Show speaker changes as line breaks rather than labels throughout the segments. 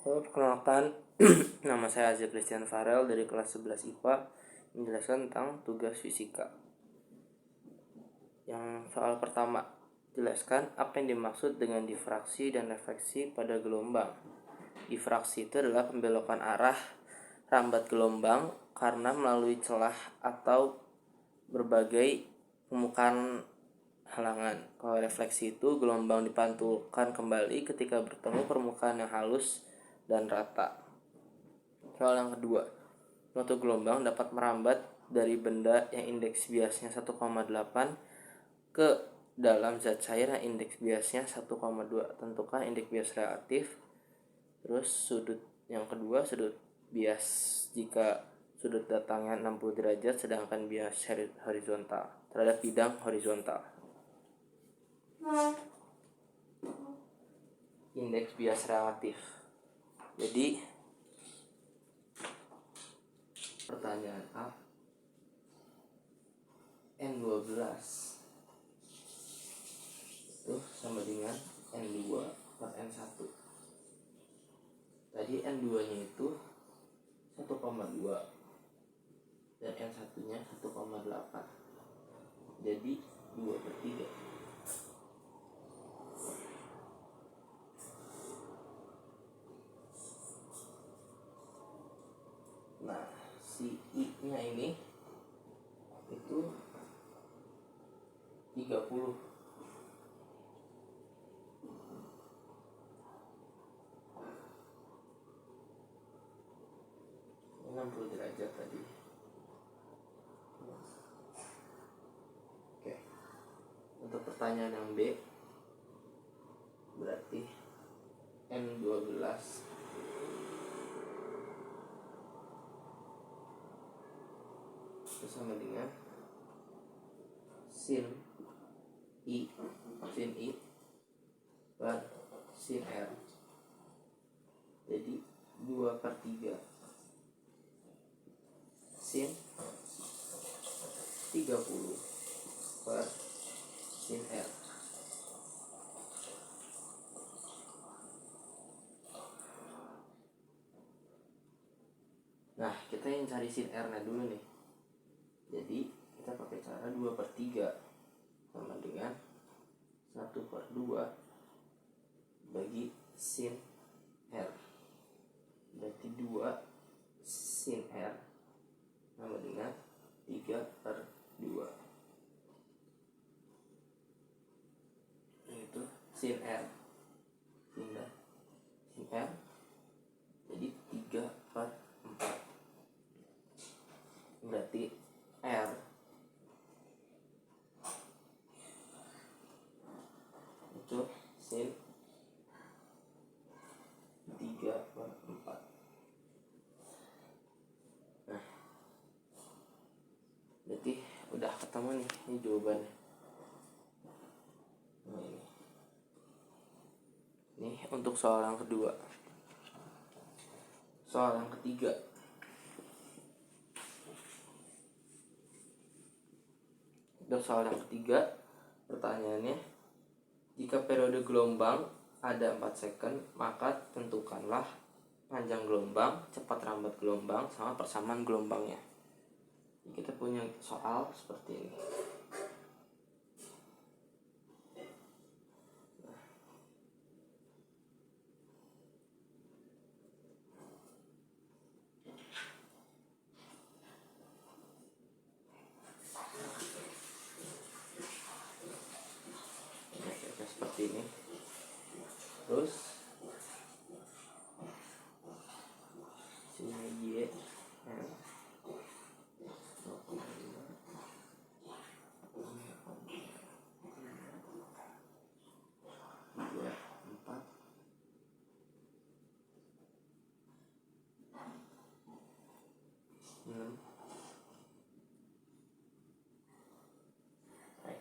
Perkenalkan, nama saya Azza Christian Farel dari kelas 11 IPA, menjelaskan tentang tugas fisika. Yang soal pertama, jelaskan apa yang dimaksud dengan difraksi dan refleksi pada gelombang. Difraksi itu adalah pembelokan arah rambat gelombang karena melalui celah atau berbagai permukaan halangan. Kalau refleksi itu gelombang dipantulkan kembali ketika bertemu permukaan yang halus dan rata. Soal yang kedua, suatu gelombang dapat merambat dari benda yang indeks biasnya 1,8 ke dalam zat cair yang indeks biasnya 1,2. Tentukan indeks bias relatif. Terus sudut yang kedua, sudut bias jika sudut datangnya 60 derajat sedangkan bias horizontal terhadap bidang horizontal. Indeks bias relatif. Jadi pertanyaan A, N12 itu sama dengan N2 per N1. Tadi N2 nya itu 1,2 dan N1 nya 1,8. Jadi 2 per 3. Nah, si I nya ini itu 30. Ini 60 derajat tadi. Oke. Untuk pertanyaan yang B, berarti N12 itu sama dengan sin I per sin R. Jadi 2 per 3 sin 30 per sin R. Nah, kita yang cari sin R nya dulu nih. Jadi kita pakai cara 2 per 3 sama dengan 1 per 2 bagi sin R. Berarti 2 sin R sama dengan 3 per 2. Itu sin R. Sin R jadi 3 per 4. Berarti R itu sin 3 per 4. Nah, berarti udah ketemu nih, ini jawabannya. Nah, ini untuk soal yang kedua. Soal yang ketiga, untuk soal yang ketiga, pertanyaannya, jika periode gelombang ada 4 second, maka tentukanlah panjang gelombang, cepat rambat gelombang, sama persamaan gelombangnya. Kita punya soal seperti ini. Seperti ini. Terus sini Y N 6 X.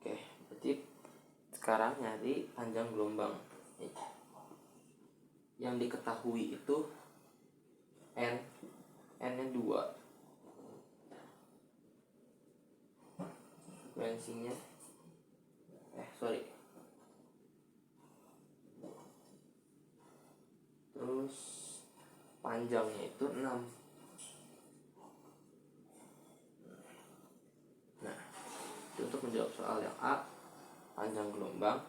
Oke, berarti sekarang nyari panjang gelombang. Yang diketahui itu N nya 2. frekuensinya terus panjangnya itu 6. Nah, itu untuk menjawab soal yang A, panjang gelombang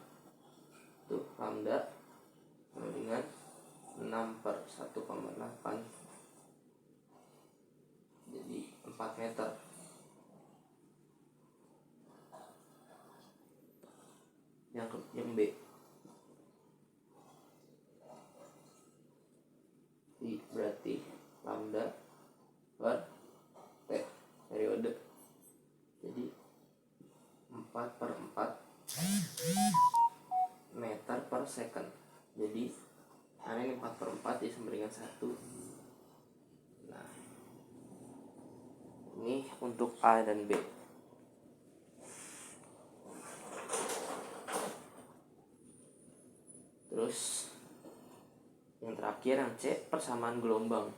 itu lambda sama dengan 6/1,8, jadi 4 meter. Yang B, berarti lambda per T periode, jadi 4/4 meter per second. Jadi ini 4/4 sama dengan 1. Nah, ini untuk A dan B. Terus yang terakhir yang C, persamaan gelombang.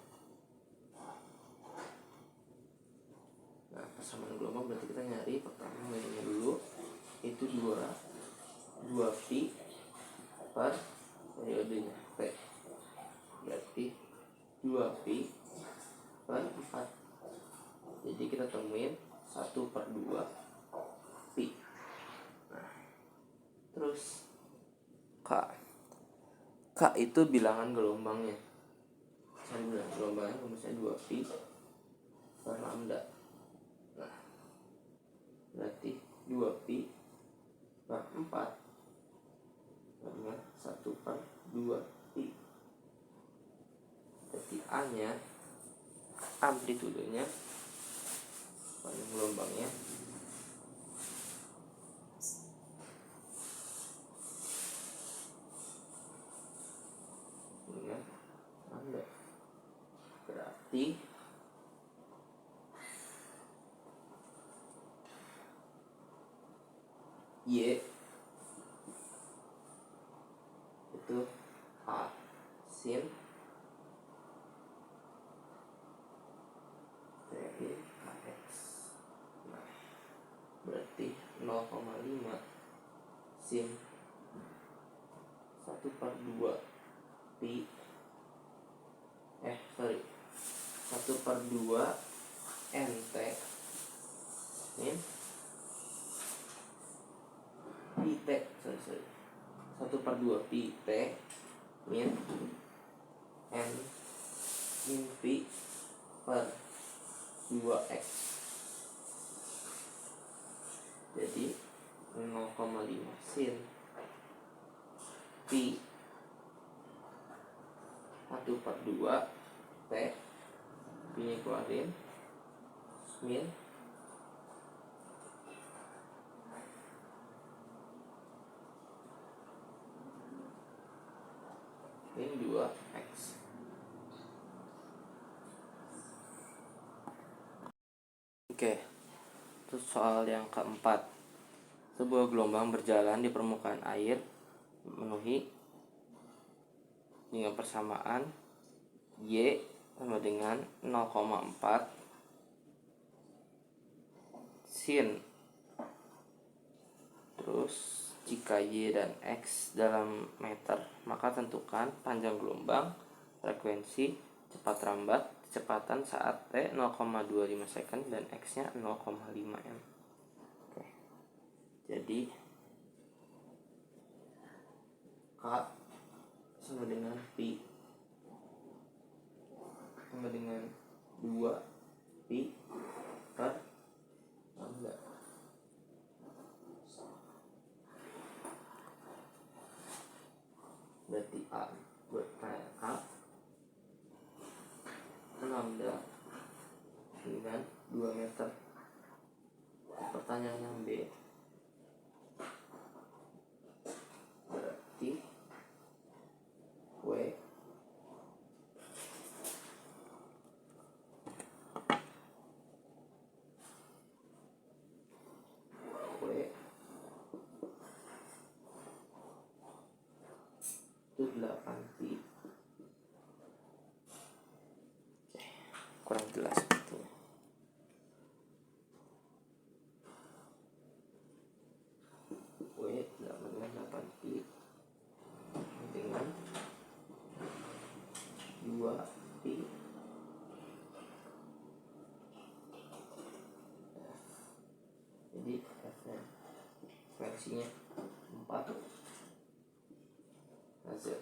Nah, persamaan gelombang berarti kita nyari pertama medianya dulu, itu 2 pi per periodenya T, berarti 2 pi per 4. Jadi kita temuin 1/2 pi. Nah, terus K itu bilangan gelombangnya. Saya bilang gelombangnya rumusnya 2 pi per lambda. Nah, berarti 2 pi per 4 dengan 1/2 pi. Berarti A nya, amplitudenya, panjang gelombangnya dengan lambda, berarti Y itu A sin dari KX. Nah, berarti 0,5 sin 1/2 pi 1/2 nt min pi t 1/2 pi t min n min pi per 2x, jadi 0,5 sin pi 1/2 t, pi keluarin, min min 2x. Oke, terus soal yang keempat, sebuah gelombang berjalan di permukaan air memenuhi dengan persamaan Y sama dengan 0,4 sin. Terus jika Y dan X dalam meter, maka tentukan panjang gelombang, frekuensi, cepat rambat, kecepatan saat T 0,25 second dan X nya 0,5 m. Oke. Jadi K sama dengan pi sama dengan 2 pi per lambda. Berarti A lambda dengan 2 meter. Pertanyaan yang B, berarti W itu 8 pi. Kurang jelas sepertinya. Jadi frekuensinya 4 Z.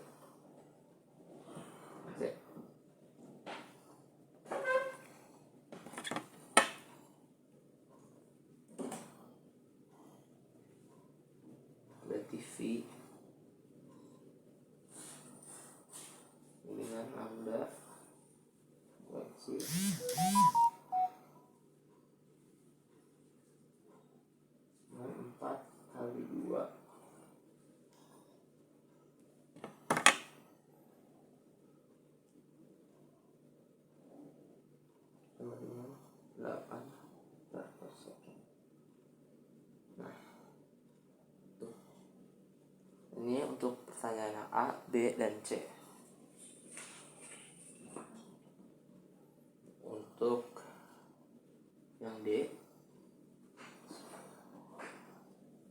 Berarti V dengan lambda frekuensi 4 kali 2 sama dengan 8 meter per second. Nah, tuh. Ini untuk pertanyaan A, B, dan C. Untuk yang D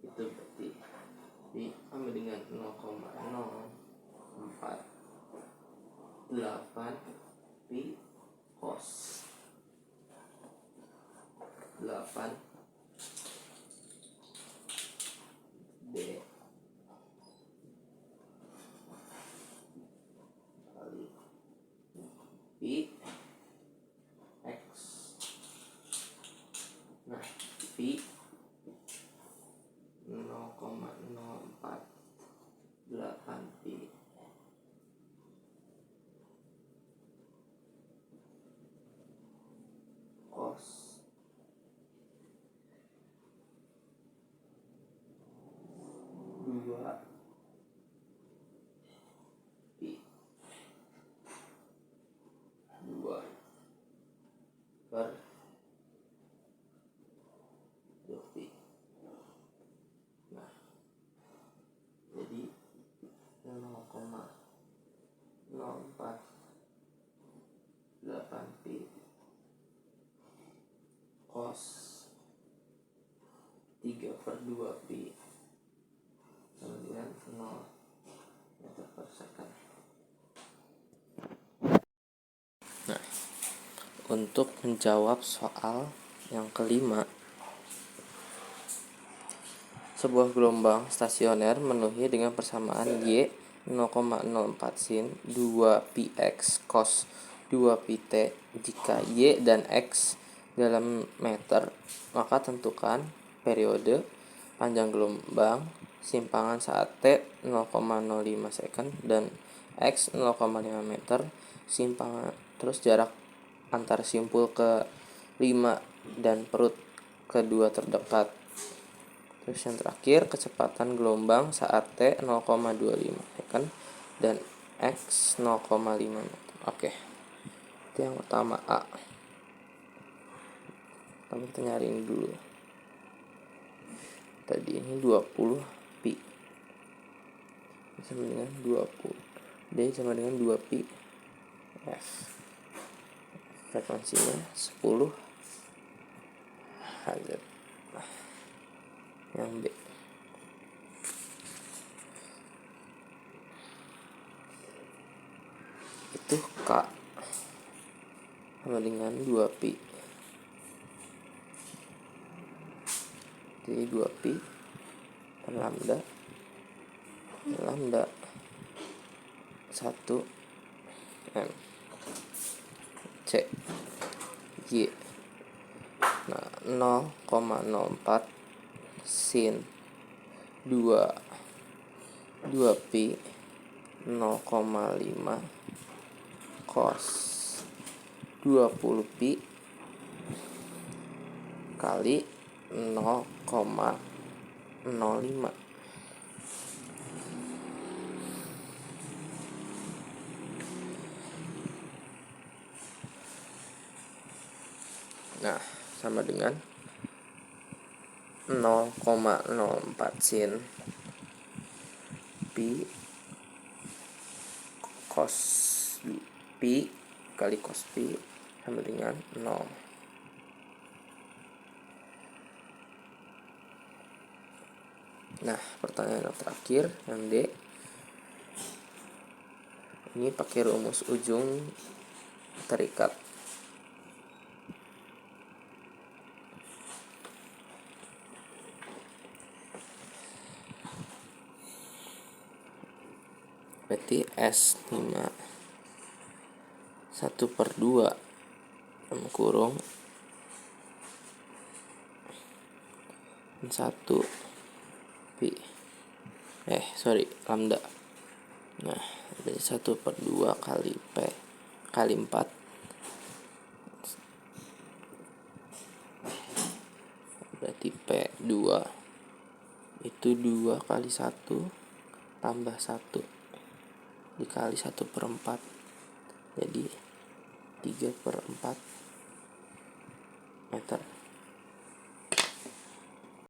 itu berarti sama dengan 0,048 pi cos 8 D kali pi X. Nah, pi 0,048 pi cos 2 pi 2 per 2 pi. Nah, jadi 0,048 pi cos 3 per 2 pi sama dengan 0 meter per second. Nah, untuk menjawab soal yang kelima, sebuah gelombang stasioner memenuhi dengan persamaan Y 0,04 sin 2 px cos 2 pt. Jika Y dan X dalam meter, maka tentukan periode, panjang gelombang, simpangan saat T 0,05 second dan X 0,5 meter, simpangan, terus jarak antar simpul ke 5 dan perut kedua terdekat. Terus yang terakhir, kecepatan gelombang saat T 0,25 second dan X 0,5 meter. Oke. Itu yang pertama A. Kita nyariin dulu. Tadi ini 20 pi sama dengan 20 D sama dengan 2 pi F. Frekuensinya 10 Hz. Nah, yang B itu K sama dengan 2 pi. Jadi 2 pi per lambda 1 M. C Y. Nah, 0,04 sin 2 pi 0,5 cos 20 pi kali 0,05. Nah, sama dengan 0,04 sin pi cos pi kali cos pi sama dengan 0. Nah, pertanyaan yang terakhir, yang D. Ini pakai rumus ujung terikat. berarti S5 1/2 dalam kurung 1 pi lambda. Nah, berarti 1/2 kali P kali 4 berarti P2 itu 2 kali 1 tambah 1 dikali 1/4 jadi 3/4 meter.